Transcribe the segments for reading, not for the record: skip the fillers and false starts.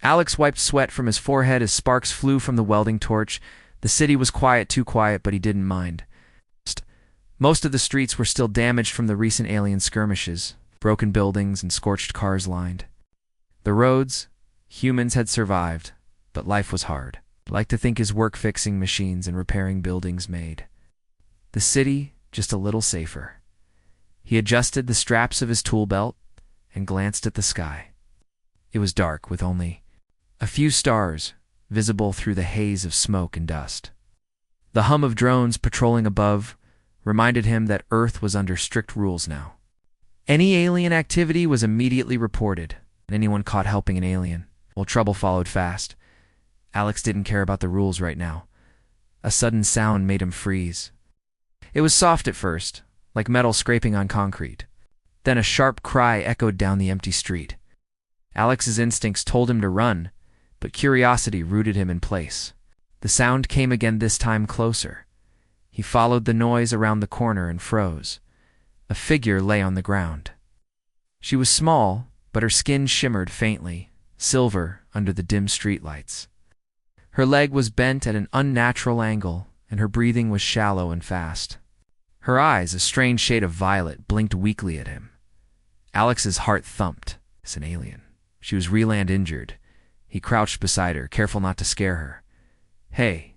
Alex wiped sweat from his forehead as sparks flew from the welding torch. The city was quiet, too quiet, but he didn't mind. Most of the streets were still damaged from the recent alien skirmishes, broken buildings and scorched cars lined. The roads, humans had survived, but life was hard. Like to think his work fixing machines and repairing buildings made. The city, just a little safer. He adjusted the straps of his tool belt and glanced at the sky. It was dark, with only a few stars visible through the haze of smoke and dust. The hum of drones patrolling above reminded him that Earth was under strict rules now. Any alien activity was immediately reported. Anyone caught helping an alien, well, trouble followed fast. Alex didn't care about the rules right now. A sudden sound made him freeze. It was soft at first, like metal scraping on concrete. Then a sharp cry echoed down the empty street. Alex's instincts told him to run, but curiosity rooted him in place. The sound came again, this time closer. He followed the noise around the corner and froze. A figure lay on the ground. She was small, but her skin shimmered faintly, silver under the dim streetlights. Her leg was bent at an unnatural angle, and her breathing was shallow and fast. Her eyes, a strange shade of violet, blinked weakly at him. Alex's heart thumped. It's an alien. She was real and injured. He crouched beside her, careful not to scare her. "Hey,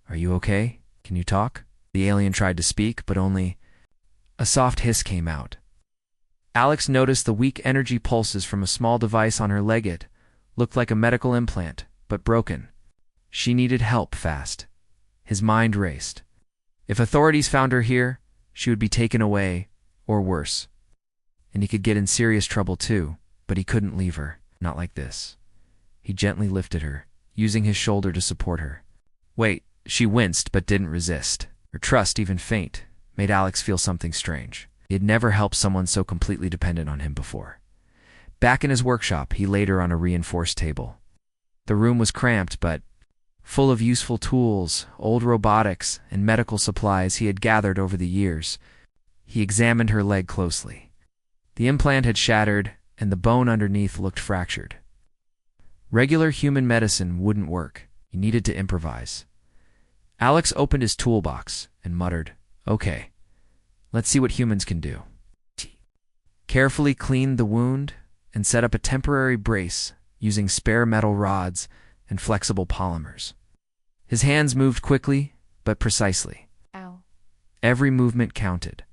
are you okay? Can you talk?" The alien tried to speak, but only a soft hiss came out. Alex noticed the weak energy pulses from a small device on her leg. It looked like a medical implant, but broken. She needed help fast. His mind raced. If authorities found her here, she would be taken away, or worse. And he could get in serious trouble too, but he couldn't leave her, not like this. He gently lifted her, using his shoulder to support her. Wait, she winced but didn't resist. Her trust, even faint, made Alex feel something strange. He had never helped someone so completely dependent on him before. Back in his workshop, he laid her on a reinforced table. The room was cramped, but full of useful tools, old robotics, and medical supplies he had gathered over the years. He examined her leg closely. The implant had shattered, and the bone underneath looked fractured. Regular human medicine wouldn't work. He needed to improvise. Alex opened his toolbox and muttered, "Okay, let's see what humans can do." Carefully cleaned the wound and set up a temporary brace using spare metal rods and flexible polymers. His hands moved quickly, but precisely. Ow. Every movement counted.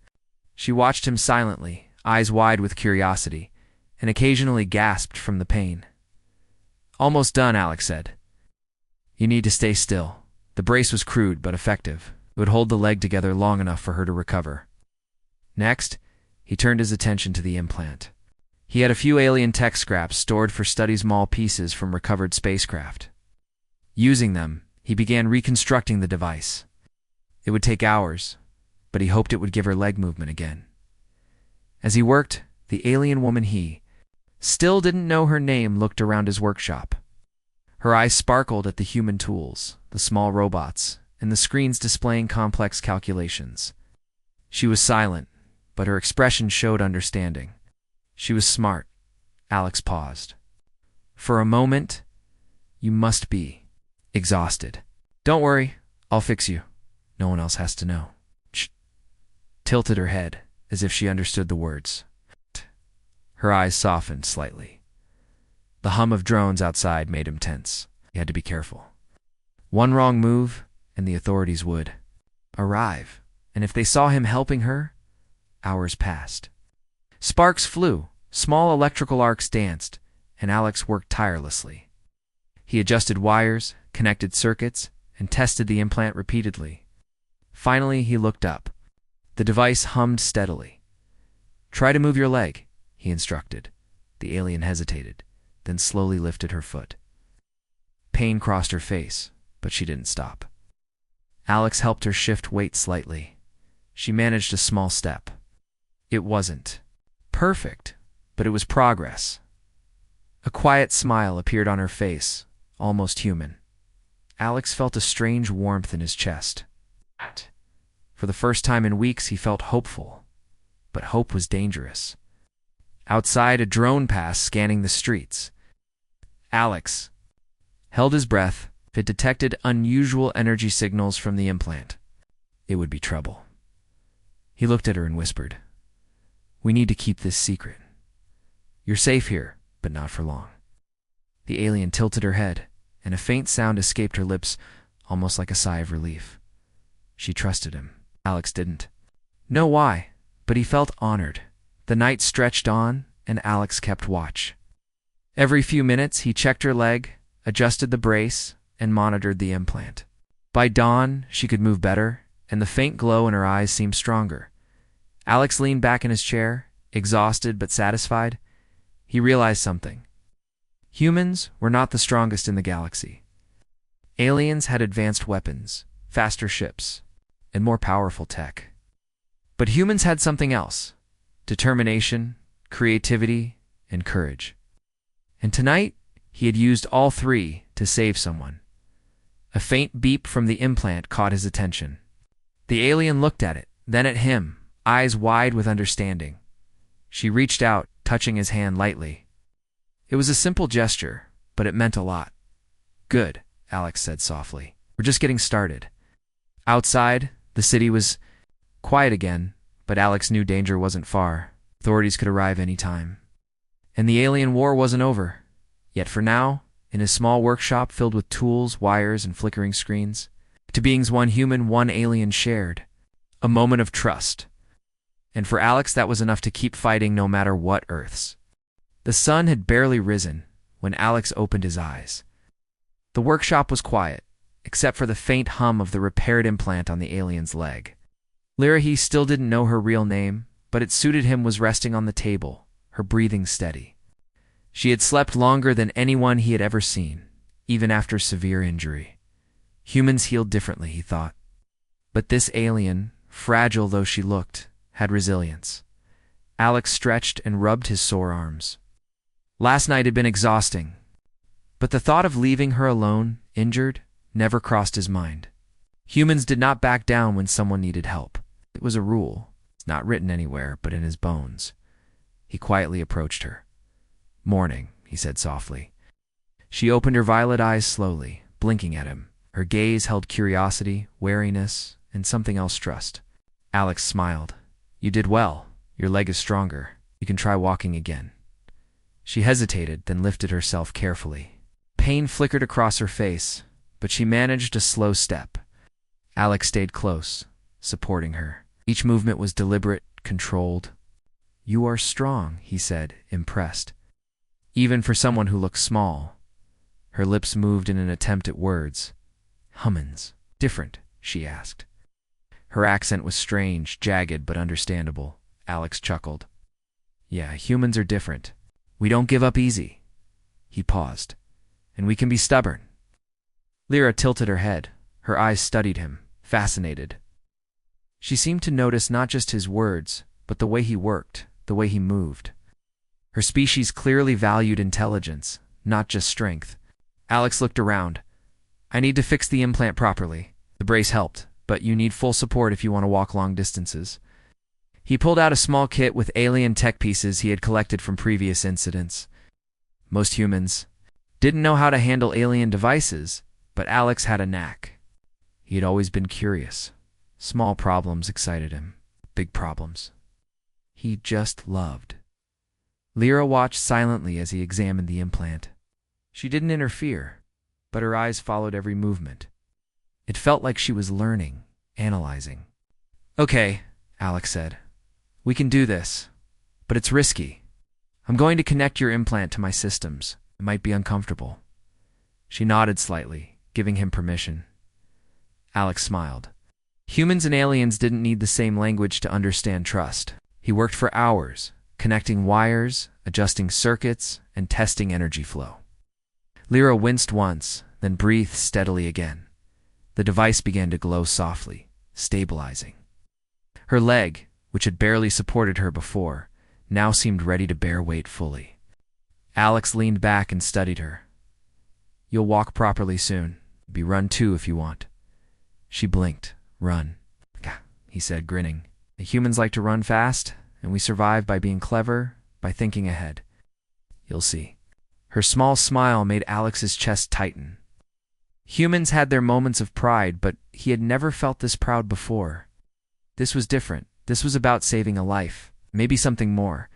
She watched him silently, eyes wide with curiosity, and occasionally gasped from the pain. "Almost done," Alex said. "You need to stay still." The brace was crude but effective. It would hold the leg together long enough for her to recover. Next, he turned his attention to the implant. He had a few alien tech scraps stored for study, small pieces from recovered spacecraft. Using them, he began reconstructing the device. It would take hours, but he hoped it would give her leg movement again. As he worked, the alien woman he still didn't know her name looked around his workshop. Her eyes sparkled at the human tools, the small robots, and the screens displaying complex calculations. She was silent, but her expression showed understanding. She was smart. Alex paused. For a moment, "You must be exhausted." "Don't worry, I'll fix you. No one else has to know." She tilted her head, as if she understood the words. Her eyes softened slightly. The hum of drones outside made him tense. He had to be careful. One wrong move, and the authorities would arrive. And if they saw him helping her, hours passed. Sparks flew, small electrical arcs danced, and Alex worked tirelessly. He adjusted wires, connected circuits, and tested the implant repeatedly. Finally, he looked up. The device hummed steadily. "Try to move your leg," he instructed. The alien hesitated, then slowly lifted her foot. Pain crossed her face, but she didn't stop. Alex helped her shift weight slightly. She managed a small step. It wasn't perfect, but it was progress. A quiet smile appeared on her face, almost human. Alex felt a strange warmth in his chest. For the first time in weeks, he felt hopeful. But hope was dangerous. Outside, a drone passed, scanning the streets. Alex held his breath. If it detected unusual energy signals from the implant, it would be trouble. He looked at her and whispered, "We need to keep this secret. You're safe here, but not for long." The alien tilted her head, and a faint sound escaped her lips, almost like a sigh of relief. She trusted him. Alex didn't know why, but he felt honored. The night stretched on, and Alex kept watch. Every few minutes, he checked her leg, adjusted the brace, and monitored the implant. By dawn, she could move better, and the faint glow in her eyes seemed stronger. Alex leaned back in his chair, exhausted but satisfied. He realized something. Humans were not the strongest in the galaxy. Aliens had advanced weapons, faster ships, and more powerful tech. But humans had something else: determination, creativity, and courage. And tonight, he had used all three to save someone. A faint beep from the implant caught his attention. The alien looked at it, then at him, eyes wide with understanding. She reached out, touching his hand lightly. It was a simple gesture, but it meant a lot. "Good," Alex said softly. "We're just getting started." Outside, the city was quiet again, but Alex knew danger wasn't far. Authorities could arrive any time. And the alien war wasn't over. Yet for now, in his small workshop filled with tools, wires, and flickering screens, two beings, one human, one alien, shared a moment of trust. And for Alex, that was enough to keep fighting no matter what Earths. The sun had barely risen when Alex opened his eyes. The workshop was quiet, except for the faint hum of the repaired implant on the alien's leg. Lyra, he still didn't know her real name, but it suited him, was resting on the table, her breathing steady. She had slept longer than anyone he had ever seen, even after severe injury. Humans healed differently, he thought. But this alien, fragile though she looked, had resilience. Alex stretched and rubbed his sore arms. Last night had been exhausting, but the thought of leaving her alone, injured, never crossed his mind. Humans did not back down when someone needed help. It was a rule. It's not written anywhere, but in his bones. He quietly approached her. "Morning," he said softly. She opened her violet eyes slowly, blinking at him. Her gaze held curiosity, wariness, and something else, trust. Alex smiled. "You did well. Your leg is stronger. You can try walking again." She hesitated, then lifted herself carefully. Pain flickered across her face, but she managed a slow step. Alex stayed close, supporting her. Each movement was deliberate, controlled. "You are strong," he said, impressed. "Even for someone who looks small." Her lips moved in an attempt at words. "Humans different?" she asked. Her accent was strange, jagged, but understandable. Alex chuckled. "Yeah, humans are different. We don't give up easy." He paused. "And we can be stubborn." Lyra tilted her head. Her eyes studied him, fascinated. She seemed to notice not just his words, but the way he worked, the way he moved. Her species clearly valued intelligence, not just strength. Alex looked around. "I need to fix the implant properly. The brace helped, but you need full support if you want to walk long distances." He pulled out a small kit with alien tech pieces he had collected from previous incidents. Most humans didn't know how to handle alien devices, but Alex had a knack. He had always been curious. Small problems excited him. Big problems he just loved. Lyra watched silently as he examined the implant. She didn't interfere, but her eyes followed every movement. It felt like she was learning, analyzing. "Okay," Alex said. "We can do this, but it's risky. I'm going to connect your implant to my systems. It might be uncomfortable." She nodded slightly, giving him permission. Alex smiled. Humans and aliens didn't need the same language to understand trust. He worked for hours, connecting wires, adjusting circuits, and testing energy flow. Lyra winced once, then breathed steadily again. The device began to glow softly, stabilizing. Her leg, which had barely supported her before, now seemed ready to bear weight fully. Alex leaned back and studied her. "You'll walk properly soon. Be run too if you want." She blinked. "Run," he said, grinning. "The humans like to run fast, and we survive by being clever, by thinking ahead. You'll see." Her small smile made Alex's chest tighten. Humans had their moments of pride, but he had never felt this proud before. This was different. This was about saving a life, maybe something more.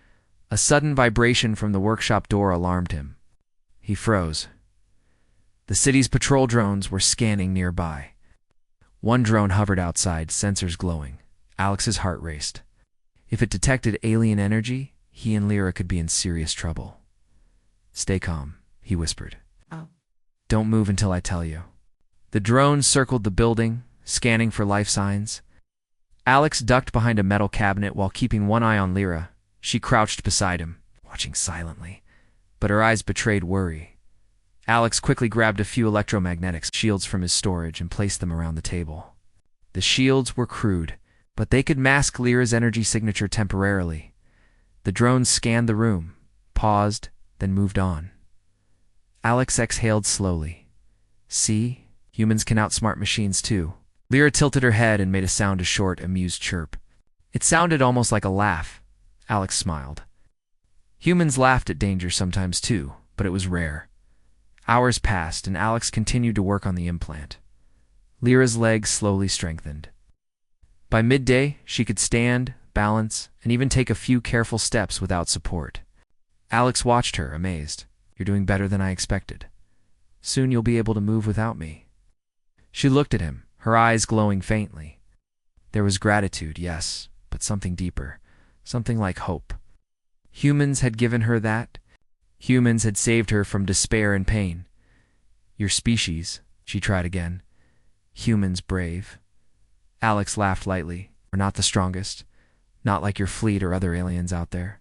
A sudden vibration from the workshop door alarmed him. He froze. The city's patrol drones were scanning nearby. One drone hovered outside, sensors glowing. Alex's heart raced. If it detected alien energy, he and Lyra could be in serious trouble. "Stay calm," he whispered. Oh. "Don't move until I tell you." The drone circled the building, scanning for life signs. Alex ducked behind a metal cabinet while keeping one eye on Lyra. She crouched beside him, watching silently, but her eyes betrayed worry. Alex quickly grabbed a few electromagnetic shields from his storage and placed them around the table. The shields were crude, but they could mask Lyra's energy signature temporarily. The drone scanned the room, paused, then moved on. Alex exhaled slowly. "See? Humans can outsmart machines too." Lyra tilted her head and made a sound, a short, amused chirp. It sounded almost like a laugh. Alex smiled. Humans laughed at danger sometimes too, but it was rare. Hours passed, and Alex continued to work on the implant. Lyra's legs slowly strengthened. By midday, she could stand, balance, and even take a few careful steps without support. Alex watched her, amazed. "You're doing better than I expected. Soon you'll be able to move without me." She looked at him, her eyes glowing faintly. There was gratitude, yes, but something deeper, something like hope. Humans had given her that. Humans had saved her from despair and pain. "Your species," she tried again. "Humans brave." Alex laughed lightly. "We're not the strongest, not like your fleet or other aliens out there.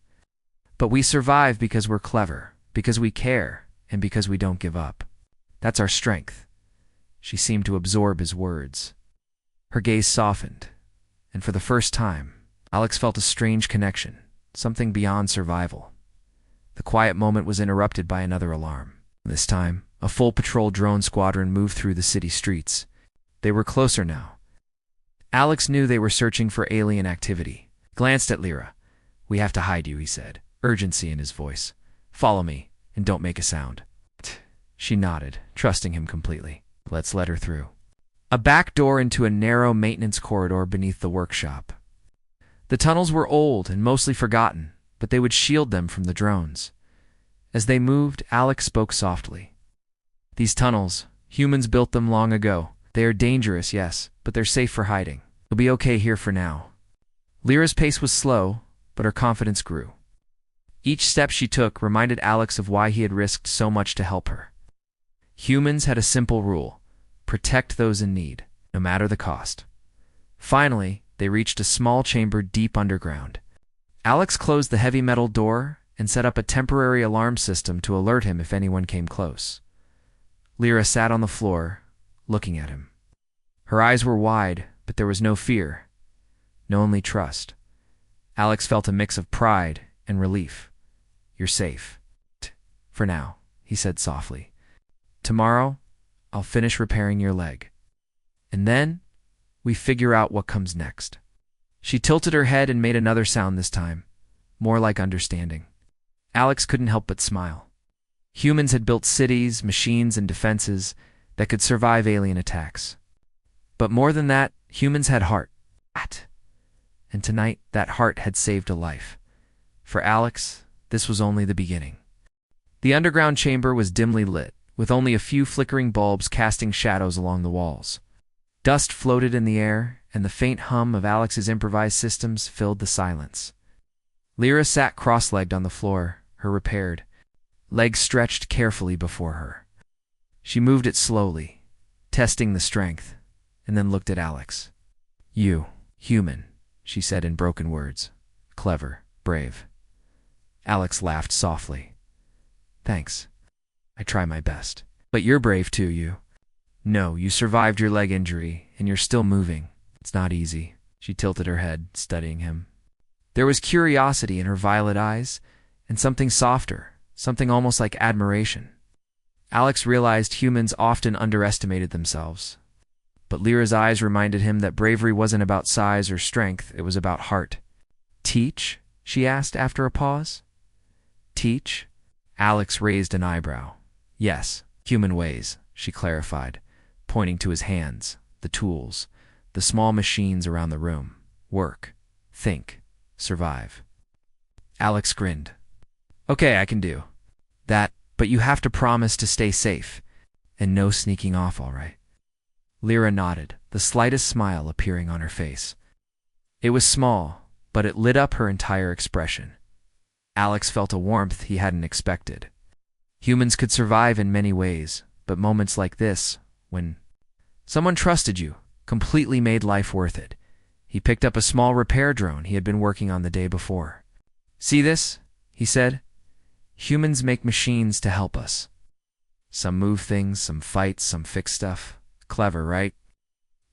But we survive because we're clever, because we care, and because we don't give up. That's our strength." She seemed to absorb his words. Her gaze softened, and for the first time, Alex felt a strange connection, something beyond survival. The quiet moment was interrupted by another alarm. This time, a full patrol drone squadron moved through the city streets. They were closer now. Alex knew they were searching for alien activity. Glanced at Lyra. "We have to hide you," he said, urgency in his voice. "Follow me, and don't make a sound." She nodded, trusting him completely. "Let's let her through." A back door into a narrow maintenance corridor beneath the workshop. The tunnels were old and mostly forgotten, but they would shield them from the drones. As they moved, Alex spoke softly. "These tunnels, humans built them long ago. They are dangerous, yes, but they're safe for hiding. You'll be okay here for now." Lyra's pace was slow, but her confidence grew. Each step she took reminded Alex of why he had risked so much to help her. Humans had a simple rule: protect those in need, no matter the cost. Finally, they reached a small chamber deep underground. Alex closed the heavy metal door and set up a temporary alarm system to alert him if anyone came close. Lyra sat on the floor, looking at him. Her eyes were wide, but there was no fear, no only trust. Alex felt a mix of pride and relief. "You're safe. For now," he said softly. "Tomorrow, I'll finish repairing your leg. And then, we figure out what comes next." She tilted her head and made another sound this time, more like understanding. Alex couldn't help but smile. Humans had built cities, machines, and defenses that could survive alien attacks. But more than that, humans had heart. And tonight, that heart had saved a life. For Alex, this was only the beginning. The underground chamber was dimly lit, with only a few flickering bulbs casting shadows along the walls. Dust floated in the air, and the faint hum of Alex's improvised systems filled the silence. Lyra sat cross-legged on the floor, her repaired, legs stretched carefully before her. She moved it slowly, testing the strength, and then looked at Alex. "You, human," she said in broken words. "Clever, brave." Alex laughed softly. "Thanks. I try my best. But you're brave too, you. No, you survived your leg injury, and you're still moving. It's not easy." She tilted her head, studying him. There was curiosity in her violet eyes, and something softer, something almost like admiration. Alex realized humans often underestimated themselves. But Lyra's eyes reminded him that bravery wasn't about size or strength, it was about heart. "Teach?" she asked after a pause. "Teach?" Alex raised an eyebrow. Yes, human ways, she clarified, pointing to his hands, the tools, the small machines around the room. Work, think, survive. Alex grinned. Okay, I can do that, but you have to promise to stay safe. And no sneaking off, all right? Lyra nodded, the slightest smile appearing on her face. It was small, but it lit up her entire expression. Alex felt a warmth he hadn't expected. Humans could survive in many ways, but moments like this, when someone trusted you, completely made life worth it. He picked up a small repair drone he had been working on the day before. See this? He said. Humans make machines to help us. Some move things, some fight, some fix stuff. Clever, right?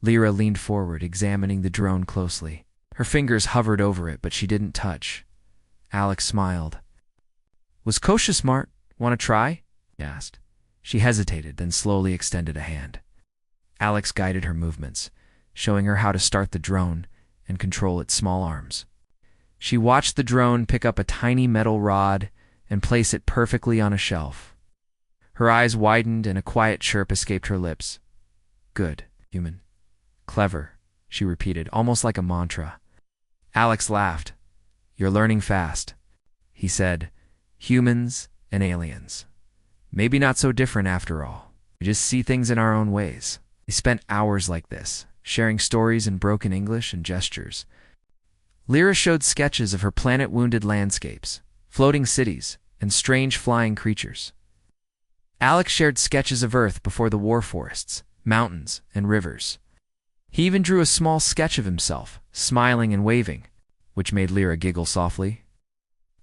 Lyra leaned forward, examining the drone closely. Her fingers hovered over it, but she didn't touch. Alex smiled. Was Kosha smart? Want to try? He asked. She hesitated, then slowly extended a hand. Alex guided her movements, showing her how to start the drone and control its small arms. She watched the drone pick up a tiny metal rod and place it perfectly on a shelf. Her eyes widened and a quiet chirp escaped her lips. Good, human. Clever, she repeated, almost like a mantra. Alex laughed. You're learning fast, he said. Humans and aliens. Maybe not so different after all. We just see things in our own ways. They spent hours like this, sharing stories in broken English and gestures. Lyra showed sketches of her planet-wounded landscapes, floating cities, and strange flying creatures. Alex shared sketches of Earth before the war forests, mountains, and rivers. He even drew a small sketch of himself, smiling and waving, which made Lyra giggle softly.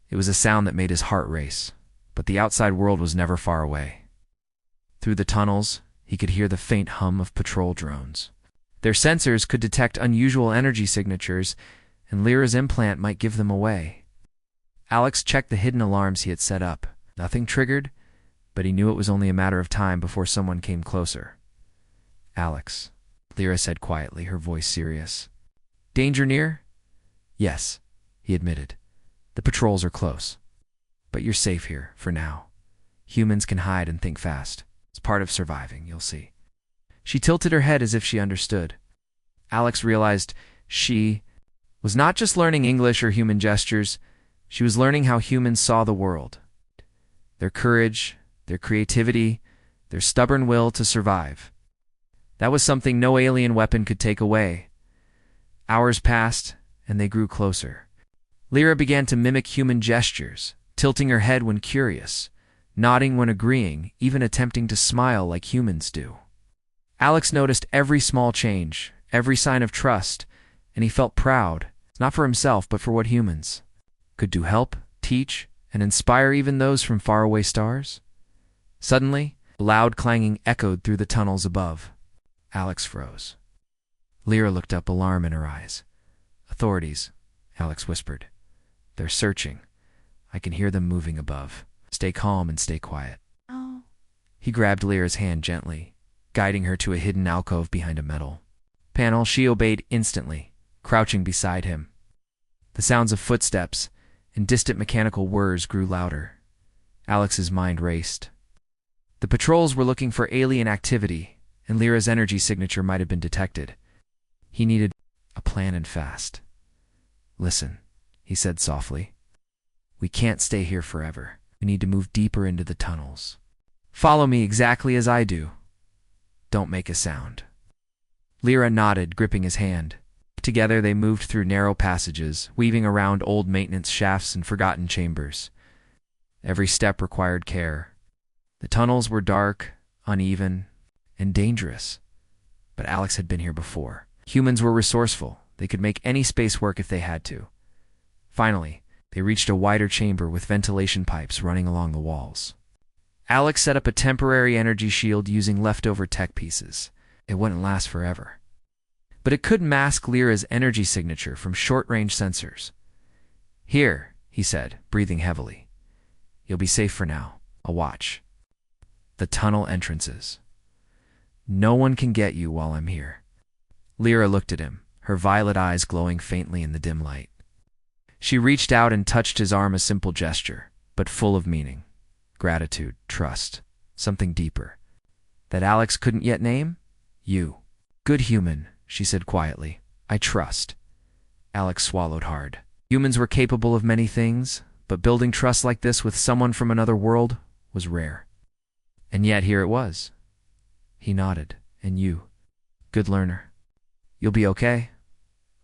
It was a sound that made his heart race, but the outside world was never far away. Through the tunnels, he could hear the faint hum of patrol drones. Their sensors could detect unusual energy signatures, and Lyra's implant might give them away. Alex checked the hidden alarms he had set up. Nothing triggered, but he knew it was only a matter of time before someone came closer. Alex, Lyra said quietly, her voice serious. Danger near? Yes, he admitted. The patrols are close. But you're safe here, for now. Humans can hide and think fast. It's part of surviving, you'll see. She tilted her head as if she understood. Alex realized she was not just learning English or human gestures, she was learning how humans saw the world. Their courage, their creativity, their stubborn will to survive. That was something no alien weapon could take away. Hours passed, and they grew closer. Lyra began to mimic human gestures, tilting her head when curious, nodding when agreeing, even attempting to smile like humans do. Alex noticed every small change, every sign of trust, and he felt proud, not for himself but for what humans could do, help, teach, and inspire even those from faraway stars. Suddenly, a loud clanging echoed through the tunnels above. Alex froze. Lyra looked up, alarm in her eyes. Authorities, Alex whispered. They're searching. I can hear them moving above. Stay calm and stay quiet. Oh. He grabbed Lyra's hand gently, guiding her to a hidden alcove behind a metal panel. She obeyed instantly, crouching beside him. The sounds of footsteps and distant mechanical whirs grew louder. Alex's mind raced. The patrols were looking for alien activity, and Lyra's energy signature might have been detected. He needed a plan and fast. Listen, he said softly. We can't stay here forever. We need to move deeper into the tunnels. Follow me exactly as I do. Don't make a sound. Lyra nodded, gripping his hand. Together they moved through narrow passages, weaving around old maintenance shafts and forgotten chambers. Every step required care. The tunnels were dark, uneven, and dangerous. But Alex had been here before. Humans were resourceful. They could make any space work if they had to. Finally, they reached a wider chamber with ventilation pipes running along the walls. Alex set up a temporary energy shield using leftover tech pieces. It wouldn't last forever. But it could mask Lyra's energy signature from short-range sensors. Here, he said, breathing heavily. You'll be safe for now. I'll watch. The tunnel entrances. No one can get you while I'm here. Lyra looked at him, her violet eyes glowing faintly in the dim light. She reached out and touched his arm, a simple gesture, but full of meaning. gratitude, trust, something deeper. That Alex couldn't yet name? You. Good human, she said quietly. I trust. Alex swallowed hard. Humans were capable of many things, but building trust like this with someone from another world was rare. And yet here it was. He nodded. And you. Good learner. You'll be okay.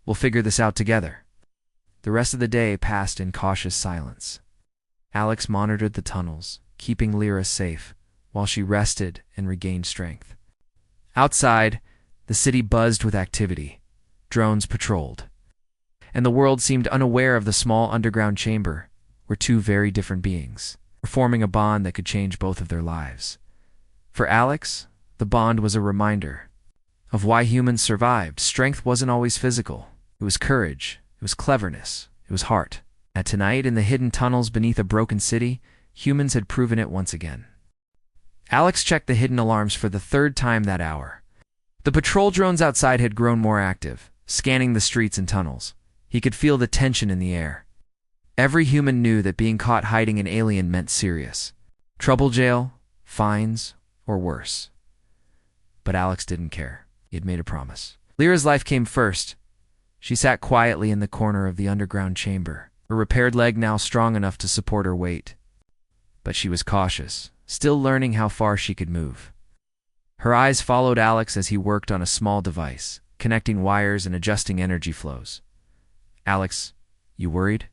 We'll figure this out together. The rest of the day passed in cautious silence. Alex monitored the tunnels, keeping Lyra safe, while she rested and regained strength. Outside, the city buzzed with activity. Drones patrolled. And the world seemed unaware of the small underground chamber, where two very different beings were forming a bond that could change both of their lives. For Alex, the bond was a reminder of why humans survived. Strength wasn't always physical. It was courage. It was cleverness. It was heart. And tonight, in the hidden tunnels beneath a broken city, humans had proven it once again. Alex checked the hidden alarms for the third time that hour. The patrol drones outside had grown more active, scanning the streets and tunnels. He could feel the tension in the air. Every human knew that being caught hiding an alien meant serious. Trouble jail, fines, or worse. But Alex didn't care. He had made a promise. Lyra's life came first. She sat quietly in the corner of the underground chamber, her repaired leg now strong enough to support her weight. But she was cautious, still learning how far she could move. Her eyes followed Alex as he worked on a small device, connecting wires and adjusting energy flows. Alex, you worried?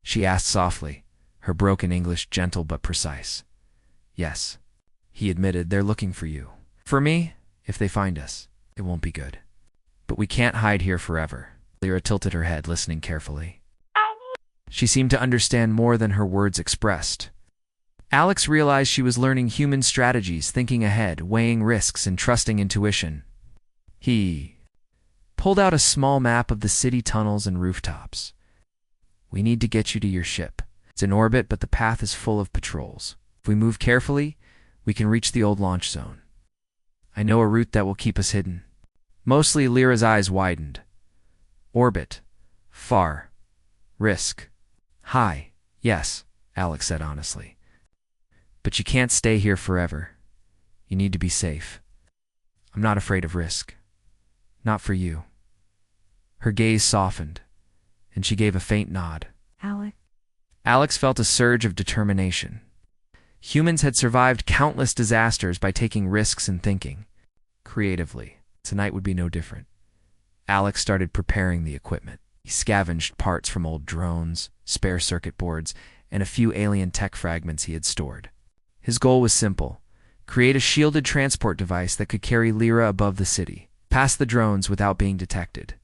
She asked softly, her broken English gentle but precise. Yes, he admitted. They're looking for you. For me, if they find us, it won't be good. But we can't hide here forever. Lyra tilted her head, listening carefully. She seemed to understand more than her words expressed. Alex realized she was learning human strategies, thinking ahead, weighing risks, and trusting intuition. He pulled out a small map of the city tunnels and rooftops. We need to get you to your ship. It's in orbit, but the path is full of patrols. If we move carefully, we can reach the old launch zone. I know a route that will keep us hidden. Mostly, Lyra's eyes widened. Orbit. Far. Risk. High. Yes, Alex said honestly. But you can't stay here forever. You need to be safe. I'm not afraid of risk. Not for you. Her gaze softened, and she gave a faint nod. Alex felt a surge of determination. Humans had survived countless disasters by taking risks and thinking creatively. Tonight would be no different. Alex started preparing the equipment. He scavenged parts from old drones, spare circuit boards, and a few alien tech fragments he had stored. His goal was simple: create a shielded transport device that could carry Lyra above the city, past the drones without being detected.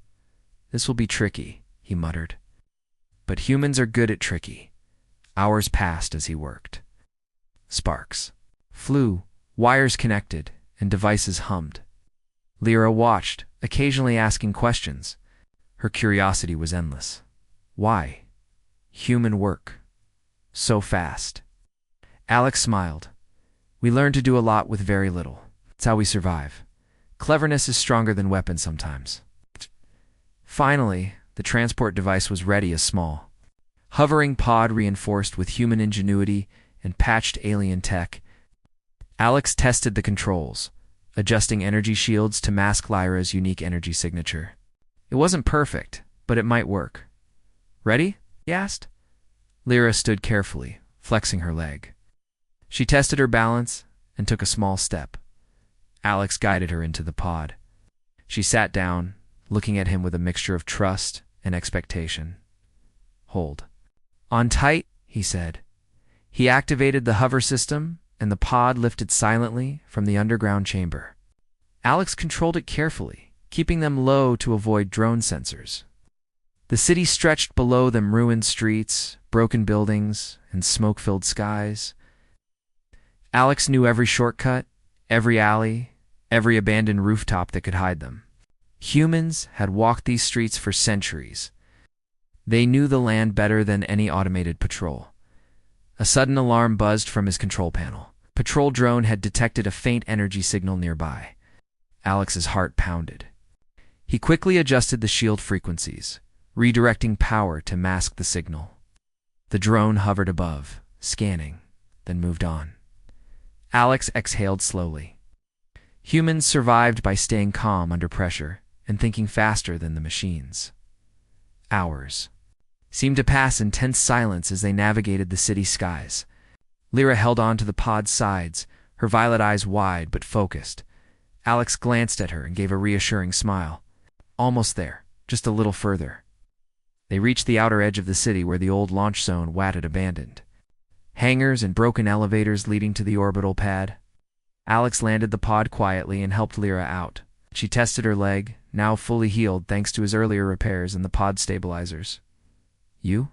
This will be tricky, he muttered. But humans are good at tricky. Hours passed as he worked. Sparks flew, wires connected, and devices hummed. Lyra watched, occasionally asking questions. Her curiosity was endless. Why? Human work. So fast. Alex smiled. We learn to do a lot with very little. It's how we survive. Cleverness is stronger than weapons sometimes. Finally, the transport device was ready, a small hovering pod reinforced with human ingenuity and patched alien tech. Alex tested the controls, adjusting energy shields to mask Lyra's unique energy signature. It wasn't perfect, but it might work. Ready? He asked. Lyra stood carefully, flexing her leg. She tested her balance and took a small step. Alex guided her into the pod. She sat down, looking at him with a mixture of trust and expectation. Hold. On tight, he said. He activated the hover system, and the pod lifted silently from the underground chamber. Alex controlled it carefully, keeping them low to avoid drone sensors. The city stretched below them, ruined streets, broken buildings, and smoke-filled skies. Alex knew every shortcut, every alley, every abandoned rooftop that could hide them. Humans had walked these streets for centuries. They knew the land better than any automated patrol. A sudden alarm buzzed from his control panel. Patrol drone had detected a faint energy signal nearby. Alex's heart pounded. He quickly adjusted the shield frequencies, redirecting power to mask the signal. The drone hovered above, scanning, then moved on. Alex exhaled slowly. Humans survived by staying calm under pressure and thinking faster than the machines. Hours seemed to pass in tense silence as they navigated the city skies. Lyra held on to the pod's sides, her violet eyes wide but focused. Alex glanced at her and gave a reassuring smile. Almost there, just a little further. They reached the outer edge of the city where the old launch zone had abandoned. Hangars and broken elevators leading to the orbital pad. Alex landed the pod quietly and helped Lyra out. She tested her leg, now fully healed thanks to his earlier repairs and the pod stabilizers. You?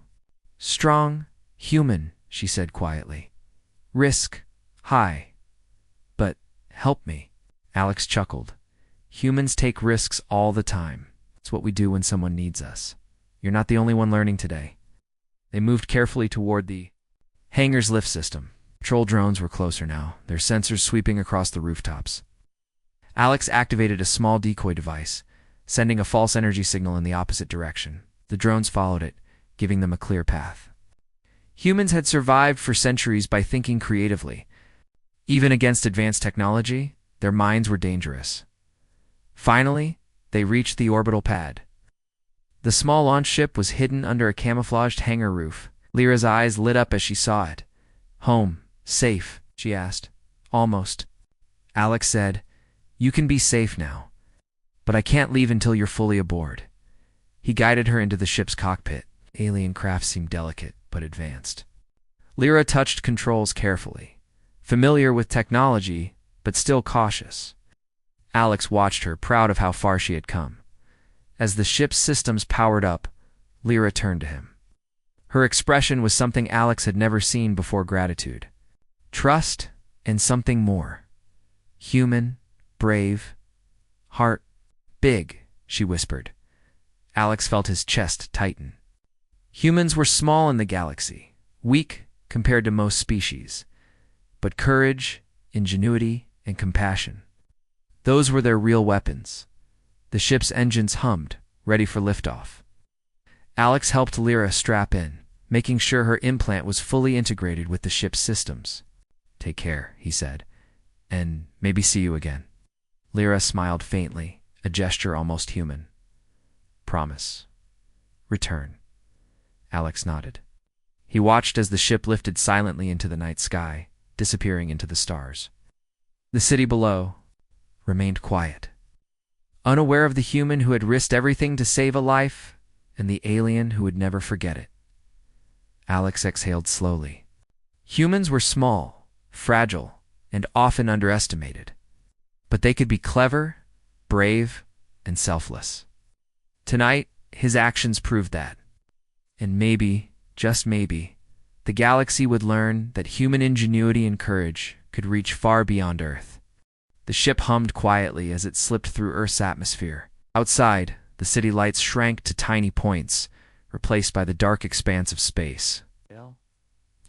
Strong, human, she said quietly. Risk, high. But help me. Alex chuckled. Humans take risks all the time. It's what we do when someone needs us. You're not the only one learning today. They moved carefully toward the hangar's lift system. Patrol drones were closer now, their sensors sweeping across the rooftops. Alex activated a small decoy device, sending a false energy signal in the opposite direction. The drones followed it, giving them a clear path. Humans had survived for centuries by thinking creatively. Even against advanced technology, their minds were dangerous. Finally, they reached the orbital pad. The small launch ship was hidden under a camouflaged hangar roof. Lyra's eyes lit up as she saw it. Home, safe, she asked. Almost. Alex said, You can be safe now. But I can't leave until you're fully aboard. He guided her into the ship's cockpit. Alien craft seemed delicate, but advanced. Lyra touched controls carefully. Familiar with technology, but still cautious. Alex watched her, proud of how far she had come. As the ship's systems powered up, Lyra turned to him. Her expression was something Alex had never seen before: gratitude, trust, and something more. Human, brave, heart, big, she whispered. Alex felt his chest tighten. Humans were small in the galaxy, weak compared to most species. But courage, ingenuity, and compassion, those were their real weapons. The ship's engines hummed, ready for liftoff. Alex helped Lyra strap in, making sure her implant was fully integrated with the ship's systems. Take care, he said, and maybe see you again. Lyra smiled faintly, a gesture almost human. Promise. Return. Alex nodded. He watched as the ship lifted silently into the night sky, disappearing into the stars. The city below remained quiet, unaware of the human who had risked everything to save a life and the alien who would never forget it. Alex exhaled slowly. Humans were small, fragile, and often underestimated. But they could be clever, brave, and selfless. Tonight, his actions proved that. And maybe, just maybe, the galaxy would learn that human ingenuity and courage could reach far beyond Earth. The ship hummed quietly as it slipped through Earth's atmosphere. Outside, the city lights shrank to tiny points, replaced by the dark expanse of space.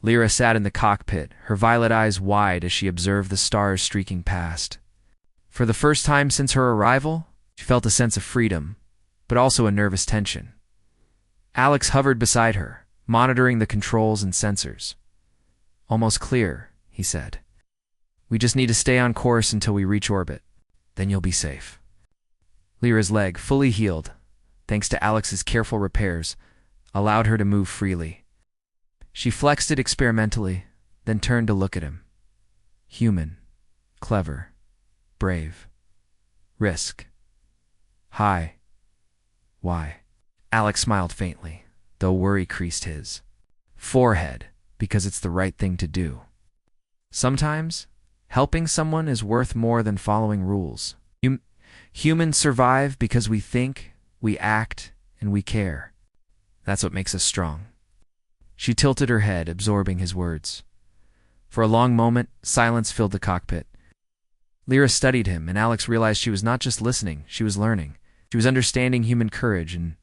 Lyra sat in the cockpit, her violet eyes wide as she observed the stars streaking past. For the first time since her arrival, she felt a sense of freedom, but also a nervous tension. Alex hovered beside her, monitoring the controls and sensors. Almost clear, he said. We just need to stay on course until we reach orbit. Then you'll be safe. Lyra's leg, fully healed, thanks to Alex's careful repairs, allowed her to move freely. She flexed it experimentally, then turned to look at him. Human, clever, brave, risk, high. Why? Alex smiled faintly, though worry creased his forehead, because it's the right thing to do. Sometimes, helping someone is worth more than following rules. Humans survive because we think, we act, and we care. That's what makes us strong. She tilted her head, absorbing his words. For a long moment, silence filled the cockpit. Lyra studied him, and Alex realized she was not just listening, she was learning. She was understanding human courage and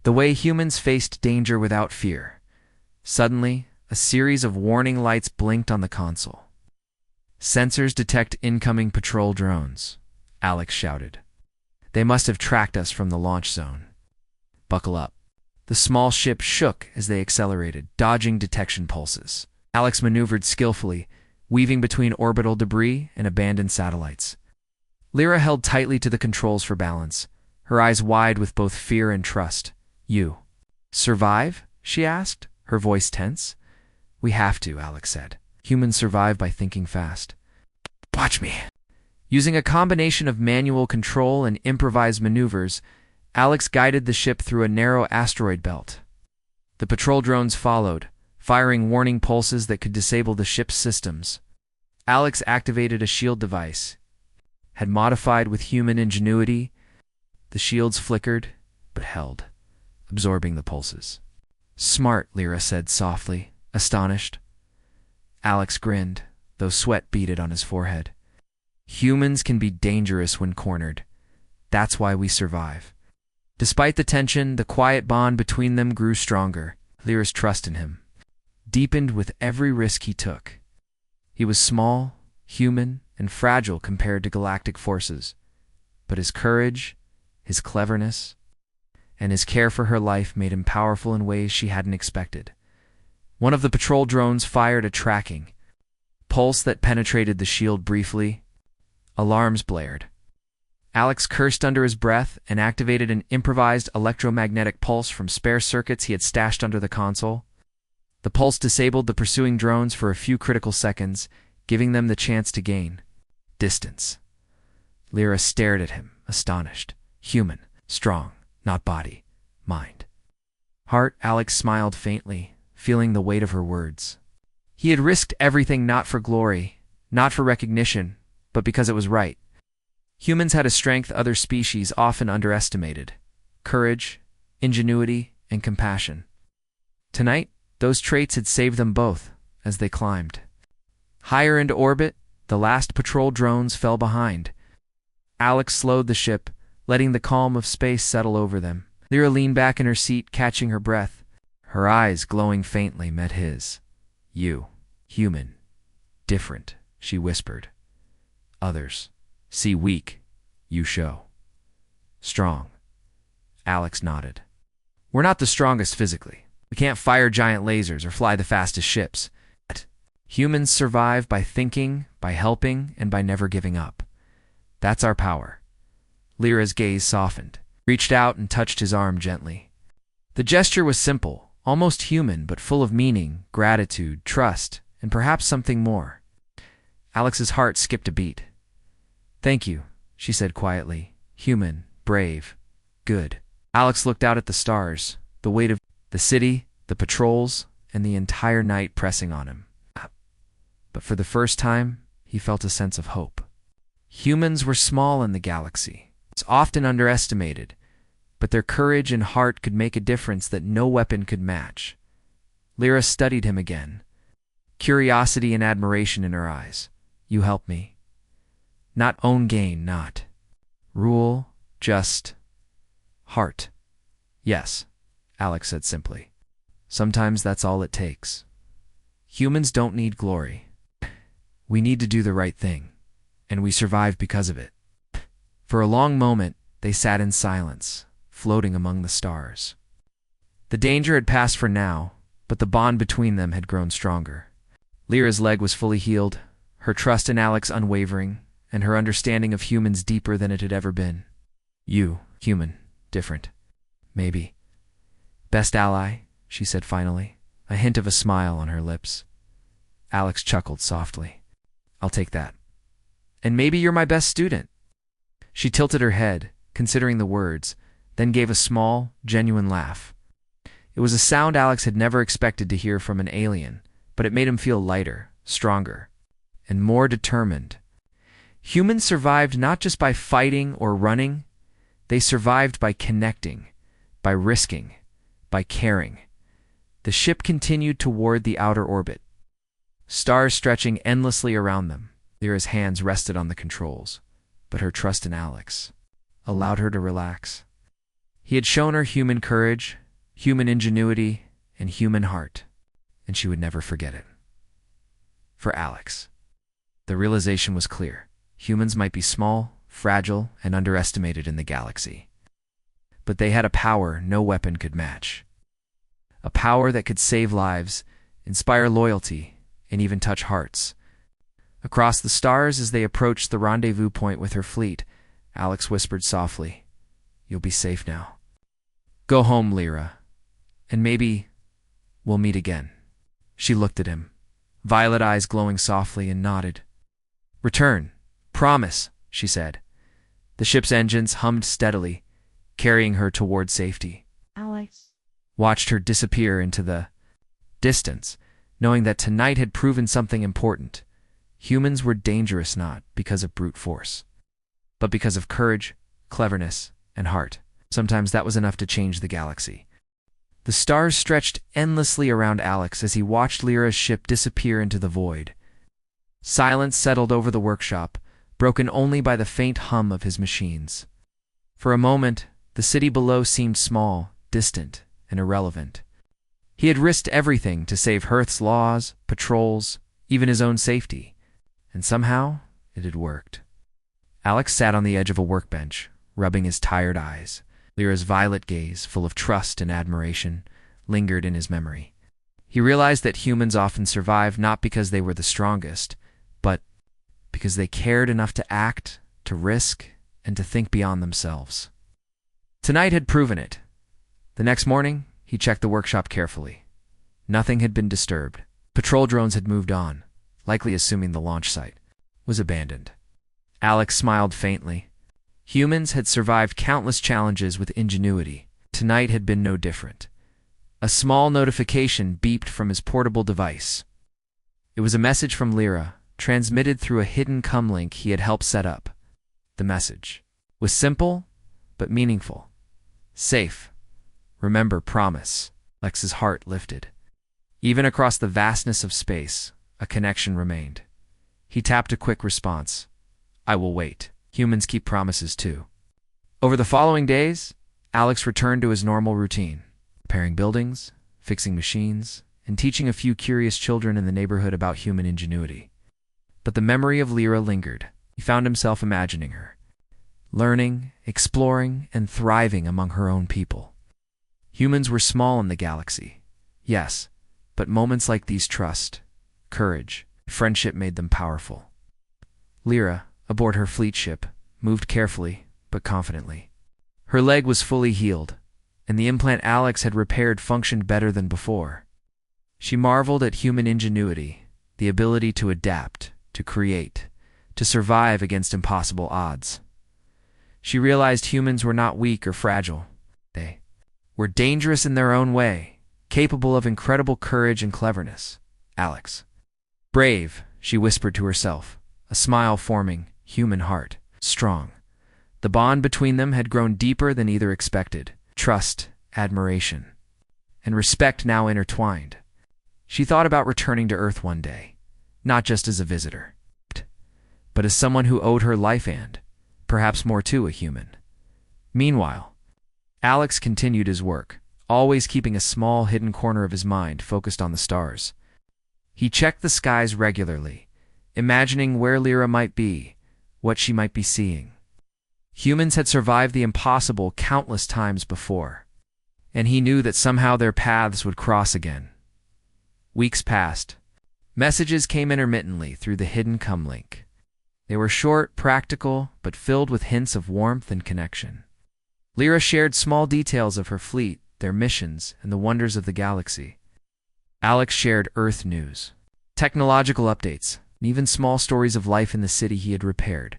the way humans faced danger without fear. Suddenly, a series of warning lights blinked on the console. Sensors detect incoming patrol drones, Alex shouted. They must have tracked us from the launch zone. Buckle up. The small ship shook as they accelerated, dodging detection pulses. Alex maneuvered skillfully, weaving between orbital debris and abandoned satellites. Lyra held tightly to the controls for balance, her eyes wide with both fear and trust. "You survive?" she asked, her voice tense. "We have to," Alex said. "Humans survive by thinking fast." "Watch me." Using a combination of manual control and improvised maneuvers, Alex guided the ship through a narrow asteroid belt. The patrol drones followed, firing warning pulses that could disable the ship's systems. Alex activated a shield device. Had modified with human ingenuity, the shields flickered, but held, absorbing the pulses. "Smart," Lyra said softly, astonished. Alex grinned, though sweat beaded on his forehead. "Humans can be dangerous when cornered. That's why we survive." Despite the tension, the quiet bond between them grew stronger. Lyra's trust in him deepened with every risk he took. He was small, human, and fragile compared to galactic forces, but his courage, his cleverness, and his care for her life made him powerful in ways she hadn't expected. One of the patrol drones fired a tracking pulse that penetrated the shield briefly. Alarms blared. Alex cursed under his breath and activated an improvised electromagnetic pulse from spare circuits he had stashed under the console. The pulse disabled the pursuing drones for a few critical seconds, giving them the chance to gain distance. Lyra stared at him, astonished. Human, strong, not body, mind. Heart, Alex smiled faintly, feeling the weight of her words. He had risked everything not for glory, not for recognition, but because it was right. Humans had a strength other species often underestimated: courage, ingenuity, and compassion. Tonight, those traits had saved them both as they climbed. Higher into orbit, the last patrol drones fell behind. Alex slowed the ship, letting the calm of space settle over them. Lyra leaned back in her seat, catching her breath. Her eyes, glowing faintly, met his. "You, human, different," she whispered. "Others see weak, you show strong." Alex nodded. "We're not the strongest physically. We can't fire giant lasers or fly the fastest ships. But humans survive by thinking, by helping, and by never giving up. That's our power." Lyra's gaze softened, reached out and touched his arm gently. The gesture was simple, almost human, but full of meaning, gratitude, trust, and perhaps something more. Alex's heart skipped a beat. "Thank you," she said quietly. "Human, brave, good." Alex looked out at the stars, the weight of the city, the patrols, and the entire night pressing on him. But for the first time, he felt a sense of hope. Humans were small in the galaxy. It's often underestimated, but their courage and heart could make a difference that no weapon could match. Lyra studied him again, curiosity and admiration in her eyes. "You help me. Not own gain, not rule, just heart." "Yes," Alex said simply. "Sometimes that's all it takes. Humans don't need glory. We need to do the right thing, and we survive because of it." For a long moment, they sat in silence, floating among the stars. The danger had passed for now, but the bond between them had grown stronger. Lyra's leg was fully healed, her trust in Alex unwavering, and her understanding of humans deeper than it had ever been. "You, human, different. Maybe. Best ally," she said finally, a hint of a smile on her lips. Alex chuckled softly. "I'll take that. And maybe you're my best student." She tilted her head, considering the words, then gave a small, genuine laugh. It was a sound Alex had never expected to hear from an alien, but it made him feel lighter, stronger, and more determined. Humans survived not just by fighting or running, they survived by connecting, by risking, by caring. The ship continued toward the outer orbit, stars stretching endlessly around them. Lyra's hands rested on the controls, but her trust in Alex allowed her to relax. He had shown her human courage, human ingenuity, and human heart, and she would never forget it. For Alex, the realization was clear. Humans might be small, fragile, and underestimated in the galaxy, but they had a power no weapon could match. A power that could save lives, inspire loyalty, and even touch hearts. Across the stars, as they approached the rendezvous point with her fleet, Alex whispered softly, "You'll be safe now. Go home, Lyra, and maybe we'll meet again." She looked at him, violet eyes glowing softly, and nodded. "Return. Promise," she said. The ship's engines hummed steadily, carrying her toward safety. Alex Watched her disappear into the distance, knowing that tonight had proven something important. Humans were dangerous not because of brute force, but because of courage, cleverness, and heart. Sometimes that was enough to change the galaxy. The stars stretched endlessly around Alex as he watched Lyra's ship disappear into the void. Silence settled over the workshop, broken only by the faint hum of his machines. For a moment, the city below seemed small, distant, and irrelevant. He had risked everything to save Hearth's laws, patrols, even his own safety, and somehow it had worked. Alex sat on the edge of a workbench, rubbing his tired eyes. Lyra's violet gaze, full of trust and admiration, lingered in his memory. He realized that humans often survive not because they were the strongest, but because they cared enough to act, to risk, and to think beyond themselves. Tonight had proven it. The next morning, he checked the workshop carefully. Nothing had been disturbed. Patrol drones had moved on, likely assuming the launch site was abandoned. Alex smiled faintly. Humans had survived countless challenges with ingenuity. Tonight had been no different. A small notification beeped from his portable device. It was a message from Lyra, transmitted through a hidden comlink he had helped set up. The message was simple, but meaningful. "Safe. Remember, promise." Alex's heart lifted. Even across the vastness of space, a connection remained. He tapped a quick response. "I will wait. Humans keep promises too." Over the following days, Alex returned to his normal routine, repairing buildings, fixing machines, and teaching a few curious children in the neighborhood about human ingenuity. But the memory of Lyra lingered. He found himself imagining her, learning, exploring, and thriving among her own people. Humans were small in the galaxy, yes, but moments like these trust, courage, friendship made them powerful. Lyra, aboard her fleet ship, moved carefully but confidently. Her leg was fully healed, and the implant Alex had repaired functioned better than before. She marveled at human ingenuity, the ability to adapt, to create, to survive against impossible odds. She realized humans were not weak or fragile. They were dangerous in their own way, capable of incredible courage and cleverness. Alex. Brave, she whispered to herself, a smile forming, human heart, strong. The bond between them had grown deeper than either expected. Trust, admiration, and respect now intertwined. She thought about returning to Earth one day, not just as a visitor, but as someone who owed her life and, perhaps more too, a human. Meanwhile, Alex continued his work, always keeping a small hidden corner of his mind focused on the stars. He checked the skies regularly, imagining where Lyra might be, what she might be seeing. Humans had survived the impossible countless times before, and he knew that somehow their paths would cross again. Weeks passed. Messages came intermittently through the hidden comlink. They were short, practical, but filled with hints of warmth and connection. Lyra shared small details of her fleet, their missions, and the wonders of the galaxy. Alex shared Earth news, technological updates, and even small stories of life in the city he had repaired.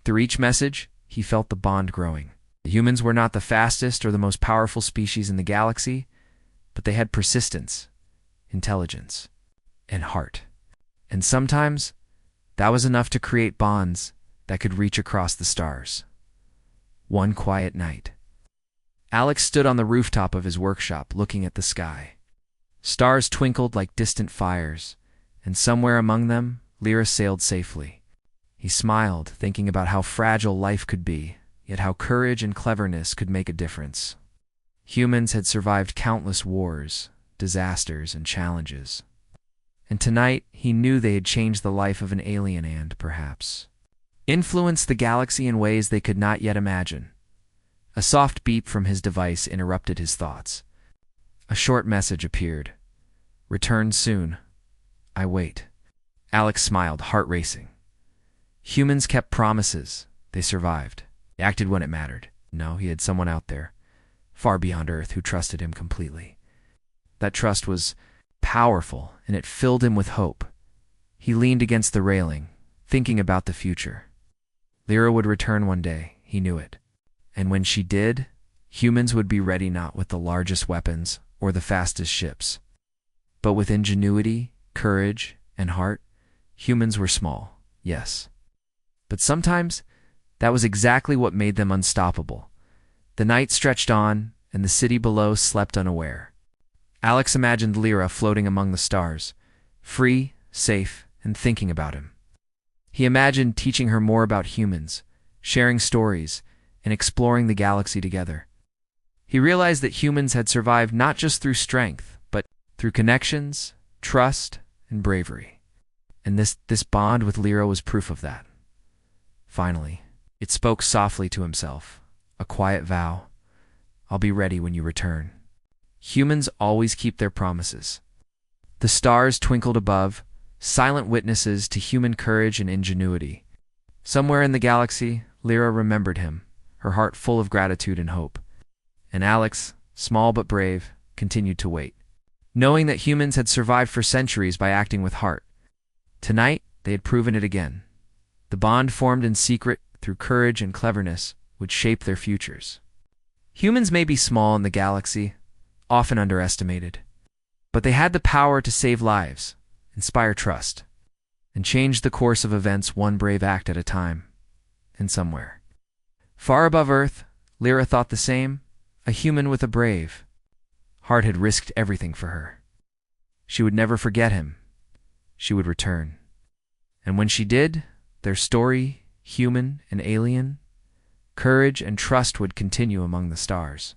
Through each message, he felt the bond growing. The humans were not the fastest or the most powerful species in the galaxy, but they had persistence, intelligence, and heart. And sometimes, that was enough to create bonds that could reach across the stars. One quiet night, Alex stood on the rooftop of his workshop looking at the sky. Stars twinkled like distant fires, and somewhere among them, Lyra sailed safely. He smiled, thinking about how fragile life could be, yet how courage and cleverness could make a difference. Humans had survived countless wars, disasters, and challenges. And tonight, he knew they had changed the life of an alien and, perhaps, influenced the galaxy in ways they could not yet imagine. A soft beep from his device interrupted his thoughts. A short message appeared. "Return soon. I wait. Alex smiled, heart racing. Humans kept promises. They survived. They acted when it mattered. No, he had someone out there, far beyond Earth, who trusted him completely. That trust was powerful, and it filled him with hope. He leaned against the railing, thinking about the future. Lyra would return one day, he knew it. And when she did, humans would be ready, not with the largest weapons or the fastest ships, but with ingenuity, courage, and heart. Humans were small, yes. But sometimes, that was exactly what made them unstoppable. The night stretched on, and the city below slept unaware. Alex imagined Lyra floating among the stars, free, safe, and thinking about him. He imagined teaching her more about humans, sharing stories, and exploring the galaxy together. He realized that humans had survived not just through strength, but through connections, trust, and bravery. And this bond with Lyra was proof of that. Finally, it spoke softly to himself, a quiet vow. I'll be ready when you return. Humans always keep their promises. The stars twinkled above, silent witnesses to human courage and ingenuity. Somewhere in the galaxy, Lyra remembered him, her heart full of gratitude and hope. And Alex, small but brave, continued to wait, knowing that humans had survived for centuries by acting with heart. Tonight, they had proven it again. The bond formed in secret through courage and cleverness would shape their futures. Humans may be small in the galaxy, often underestimated, but they had the power to save lives, inspire trust, and change the course of events one brave act at a time, and somewhere. Far above Earth, Lyra thought the same. A human with a brave heart had risked everything for her. She would never forget him. She would return. And when she did, their story, human and alien, courage and trust would continue among the stars.